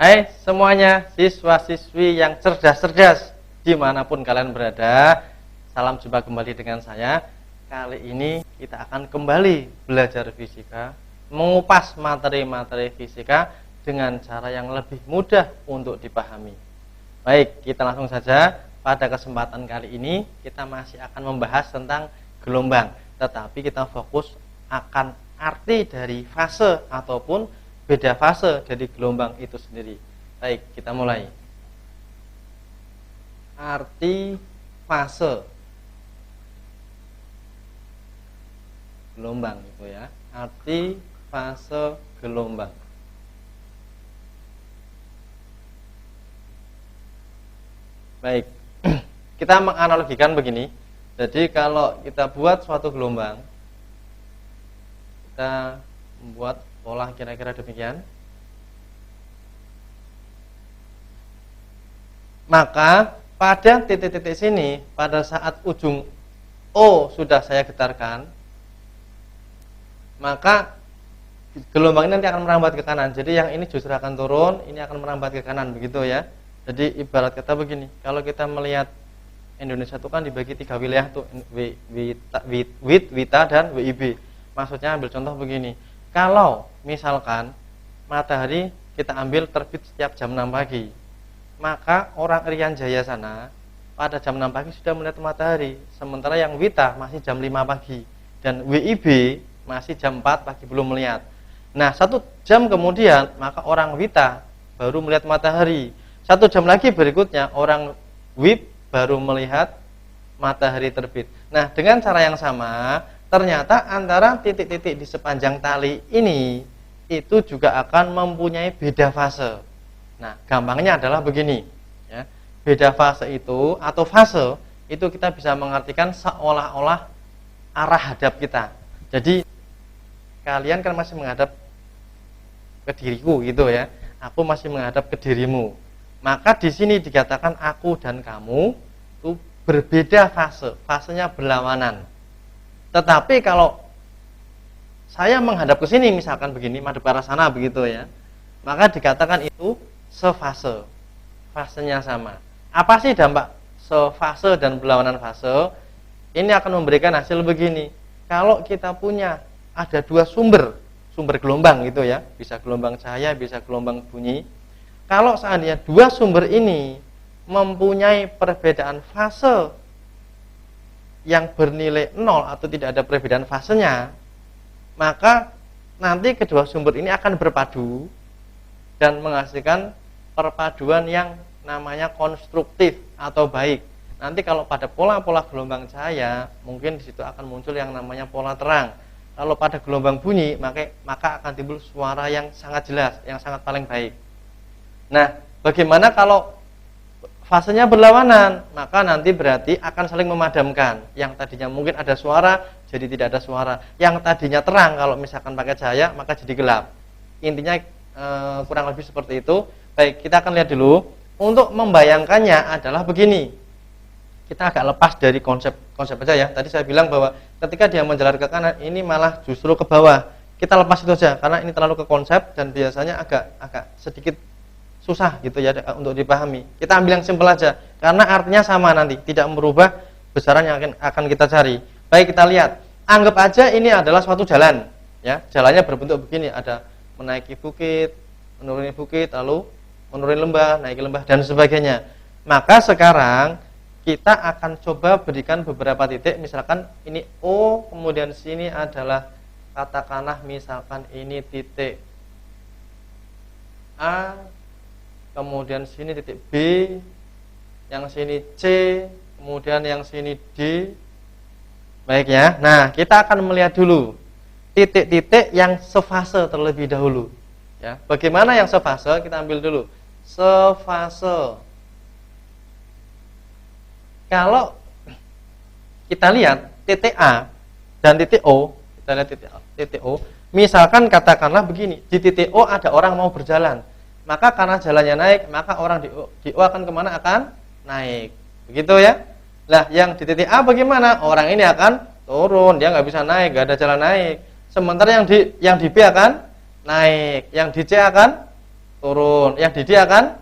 Hai semuanya, siswa-siswi yang cerdas-cerdas dimanapun kalian berada. Salam jumpa kembali dengan saya. Kali ini kita akan kembali belajar fisika, mengupas materi-materi fisika dengan cara yang lebih mudah untuk dipahami. Baik, kita langsung saja. Pada kesempatan kali ini kita masih akan membahas tentang gelombang, tetapi kita fokus akan arti dari fase ataupun beda fase dari gelombang itu sendiri. Baik, kita mulai. Arti fase gelombang itu ya. Arti fase gelombang. Baik. Kita menganalogikan begini. Jadi kalau kita buat suatu gelombang, kita membuat pola kira-kira demikian. Maka pada titik-titik sini, pada saat ujung O sudah saya getarkan, maka gelombang ini nanti akan merambat ke kanan. Jadi yang ini justru akan turun, ini akan merambat ke kanan, begitu ya. Jadi ibarat kata begini, kalau kita melihat Indonesia itu kan dibagi 3 wilayah tuh, WITA dan WIB. Maksudnya ambil contoh begini. Kalau misalkan matahari kita ambil terbit setiap jam 6 pagi, maka orang Irian Jaya sana pada jam 6 pagi sudah melihat matahari. Sementara yang WITA masih jam 5 pagi dan WIB masih jam 4 pagi belum melihat. Nah, 1 jam kemudian maka orang WITA baru melihat matahari. 1 jam lagi berikutnya orang WIB baru melihat matahari terbit. Nah, dengan cara yang sama, ternyata antara titik-titik di sepanjang tali ini itu juga akan mempunyai beda fase. Nah, gampangnya adalah begini, ya. Beda fase itu atau fase itu kita bisa mengartikan seolah-olah arah hadap kita. Jadi kalian kan masih menghadap ke diriku gitu ya. Aku masih menghadap ke dirimu. Maka di sini dikatakan aku dan kamu itu berbeda fase, fasenya berlawanan. Tetapi kalau saya menghadap ke sini, misalkan begini, madep ke arah sana begitu ya, maka dikatakan itu sefase, fasenya sama. Apa sih dampak sefase dan berlawanan fase? Ini akan memberikan hasil begini. Kalau kita punya ada 2 sumber gelombang gitu ya, bisa gelombang cahaya, bisa gelombang bunyi. Kalau seandainya 2 sumber ini mempunyai perbedaan fase yang bernilai 0 atau tidak ada perbedaan fasenya, maka nanti kedua sumber ini akan berpadu dan menghasilkan perpaduan yang namanya konstruktif atau baik. Nanti kalau pada pola-pola gelombang cahaya, mungkin di situ akan muncul yang namanya pola terang. Kalau pada gelombang bunyi, maka akan timbul suara yang sangat jelas, yang sangat paling baik. Nah, bagaimana kalau fasenya berlawanan? Maka nanti berarti akan saling memadamkan. Yang tadinya mungkin ada suara, jadi tidak ada suara. Yang tadinya terang, kalau misalkan pakai cahaya, maka jadi gelap. Intinya kurang lebih seperti itu. Baik, kita akan lihat dulu. Untuk membayangkannya adalah begini. Kita agak lepas dari konsep aja ya. Tadi saya bilang bahwa ketika dia menjalar ke kanan, ini malah justru ke bawah. Kita lepas itu saja, karena ini terlalu ke konsep dan biasanya agak sedikit susah gitu ya untuk dipahami. Kita ambil yang simpel aja karena artinya sama, nanti tidak merubah besaran yang akan kita cari. Baik, kita lihat. Anggap aja ini adalah suatu jalan ya. Jalannya berbentuk begini, ada menaiki bukit, menuruni bukit, lalu menuruni lembah, naiki lembah dan sebagainya. Maka sekarang kita akan coba berikan beberapa titik, misalkan ini O, kemudian sini adalah katakanlah misalkan ini titik A, kemudian sini titik B, yang sini C, kemudian yang sini D. Baik ya. Nah, kita akan melihat dulu titik-titik yang sefase terlebih dahulu. Ya, bagaimana yang sefase? Kita ambil dulu sefase. Kalau kita lihat titik A dan titik O, kita lihat titik O. Misalkan katakanlah begini, di titik O ada orang mau berjalan. Maka karena jalannya naik, maka orang di O akan kemana? Akan naik. Begitu ya. Nah, yang di titik A bagaimana? Orang ini akan turun, dia nggak bisa naik, nggak ada jalan naik. Sementara yang di B akan naik, yang di C akan turun, yang di D akan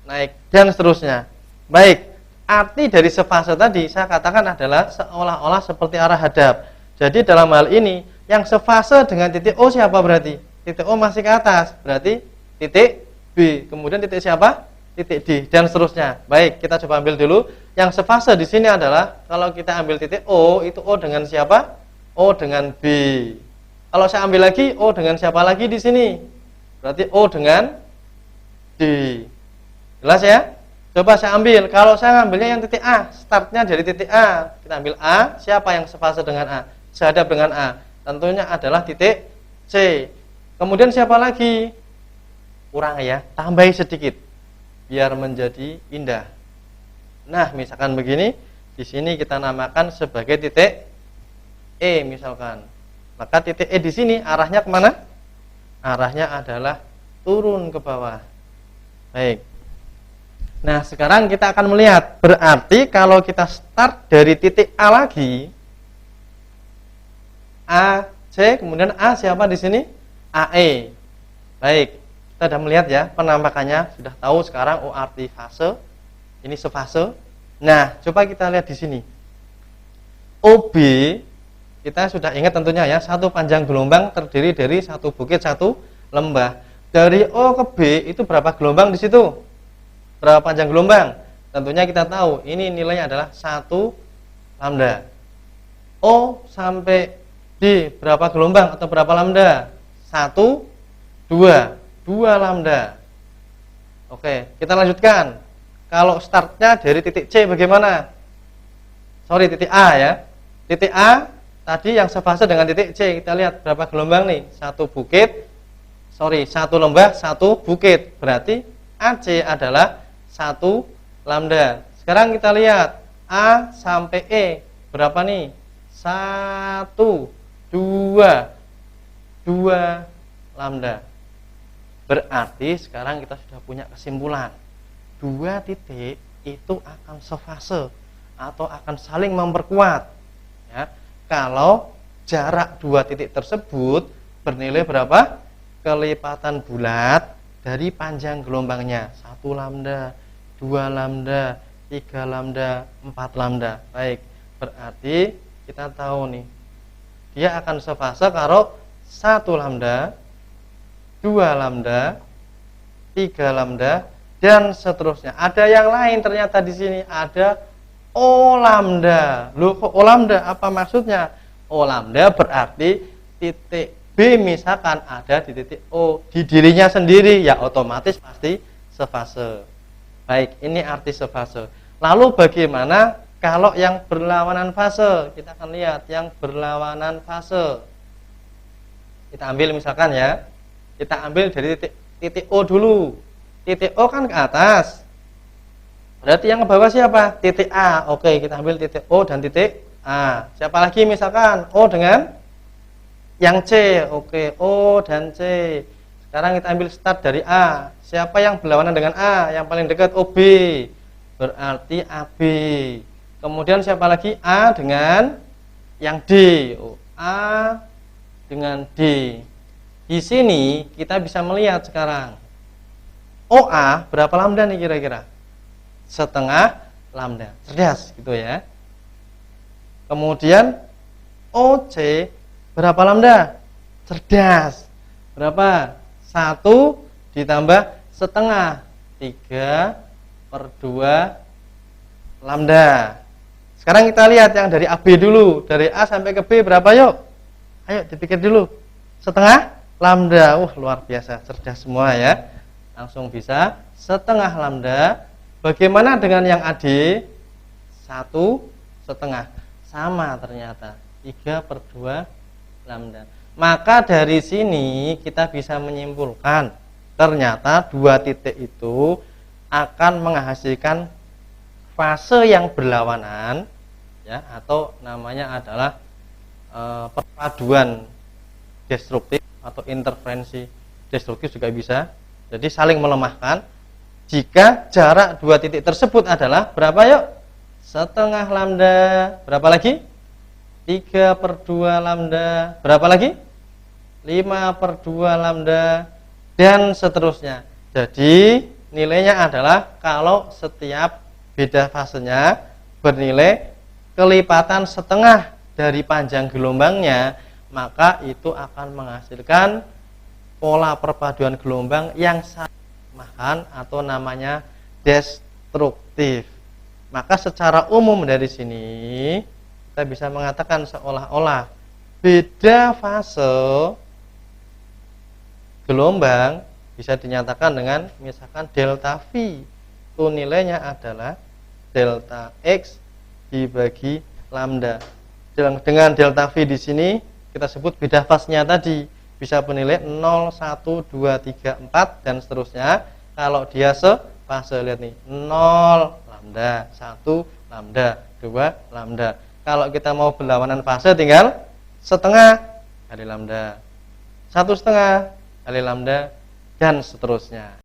naik, dan seterusnya. Baik, arti dari sefase tadi saya katakan adalah seolah-olah seperti arah hadap. Jadi dalam hal ini yang sefase dengan titik O siapa berarti? Titik O masih ke atas, berarti titik B. Kemudian titik siapa? Titik D, dan seterusnya. Baik, kita coba ambil dulu. Yang sefase di sini adalah kalau kita ambil titik O, itu O dengan siapa? O dengan B. Kalau saya ambil lagi O dengan siapa lagi di sini? Berarti O dengan D. Jelas ya? Coba saya ambil. Kalau saya ambilnya yang titik A, startnya dari titik A. Kita ambil A, siapa yang sefase dengan A? Sehadap dengan A. Tentunya adalah titik C. Kemudian siapa lagi? Kurang ya, tambahi sedikit biar menjadi indah. Nah, misalkan begini, di sini kita namakan sebagai titik E misalkan. Maka titik E di sini arahnya kemana? Arahnya adalah turun ke bawah. Baik. Nah, sekarang kita akan melihat. Berarti kalau kita start dari titik A lagi, A, C, kemudian A siapa di sini? AE. Baik, kita sudah melihat ya penampakannya, sudah tahu sekarang O arti fase. Ini sefase. Nah, coba kita lihat di sini. OB kita sudah ingat tentunya ya, satu panjang gelombang terdiri dari satu bukit, satu lembah. Dari O ke B itu berapa gelombang di situ? Berapa panjang gelombang? Tentunya kita tahu ini nilainya adalah 1 lambda. O sampai D berapa gelombang atau berapa lambda? 1, 2, 2 lambda. Oke, kita lanjutkan. Kalau startnya dari titik C bagaimana? Sorry, titik A ya. Titik A tadi yang sefase dengan titik C. Kita lihat berapa gelombang nih? 1 bukit. Sorry, 1 lembah, 1 bukit. Berarti AC adalah 1 lambda. Sekarang kita lihat A sampai E berapa nih? 1, 2, 2 lambda. Berarti sekarang kita sudah punya kesimpulan. Dua titik itu akan sefase atau akan saling memperkuat ya, kalau jarak dua titik tersebut bernilai berapa? Kelipatan bulat dari panjang gelombangnya. 1 lambda, 2 lambda, 3 lambda, 4 lambda. Baik, berarti kita tahu nih dia akan sefase kalau 1 lambda, 2 lambda, 3 lambda, dan seterusnya. Ada yang lain ternyata di sini ada O lambda. Loh, kok O lambda? Apa maksudnya? O lambda berarti titik B misalkan ada di titik O, di dirinya sendiri, ya otomatis pasti sefase. Baik, ini arti sefase. Lalu bagaimana kalau yang berlawanan fase? Kita akan lihat yang berlawanan fase. Kita ambil misalkan ya, kita ambil dari titik O dulu. Titik O kan ke atas. Berarti yang ke bawah siapa? Titik A. Oke, kita ambil titik O dan titik A. Siapa lagi misalkan? O dengan yang C. Oke, O dan C. Sekarang kita ambil start dari A. Siapa yang berlawanan dengan A? Yang paling dekat OB. Berarti AB. Kemudian siapa lagi? A dengan yang D. A dengan D. Di sini kita bisa melihat sekarang OA berapa lambda nih kira-kira? Setengah lambda. Cerdas gitu ya. Kemudian OC berapa lambda? Cerdas. Berapa? 1 ditambah setengah, 3/2 lambda. Sekarang kita lihat yang dari AB dulu. Dari A sampai ke B berapa yuk? Ayo dipikir dulu. Setengah lambda. Luar biasa, cerdas semua ya. Langsung bisa setengah lambda. Bagaimana dengan yang AD? 1/2. Sama ternyata, 3/2 lambda. Maka dari sini kita bisa menyimpulkan ternyata dua titik itu akan menghasilkan fase yang berlawanan ya, atau namanya adalah perpaduan destruktif atau interferensi destruktif juga bisa. Jadi saling melemahkan jika jarak dua titik tersebut adalah berapa yuk? Setengah lambda. Berapa lagi? 3/2 lambda. Berapa lagi? 5/2 lambda. dan seterusnya. Jadi nilainya adalah kalau setiap beda fasenya bernilai kelipatan setengah dari panjang gelombangnya, maka itu akan menghasilkan pola perpaduan gelombang yang sangat lemah atau namanya destruktif. Maka secara umum dari sini kita bisa mengatakan seolah-olah beda fase gelombang bisa dinyatakan dengan misalkan delta V. Itu nilainya adalah delta X dibagi lambda. Dengan delta V di sini kita sebut beda fasenya tadi bisa bernilai 0, 1, 2, 3, 4 dan seterusnya. Kalau dia sefase, lihat nih, 0 lambda, 1 lambda, 2 lambda. Kalau kita mau berlawanan fase tinggal setengah kali lambda, 1/2 kali lambda dan seterusnya.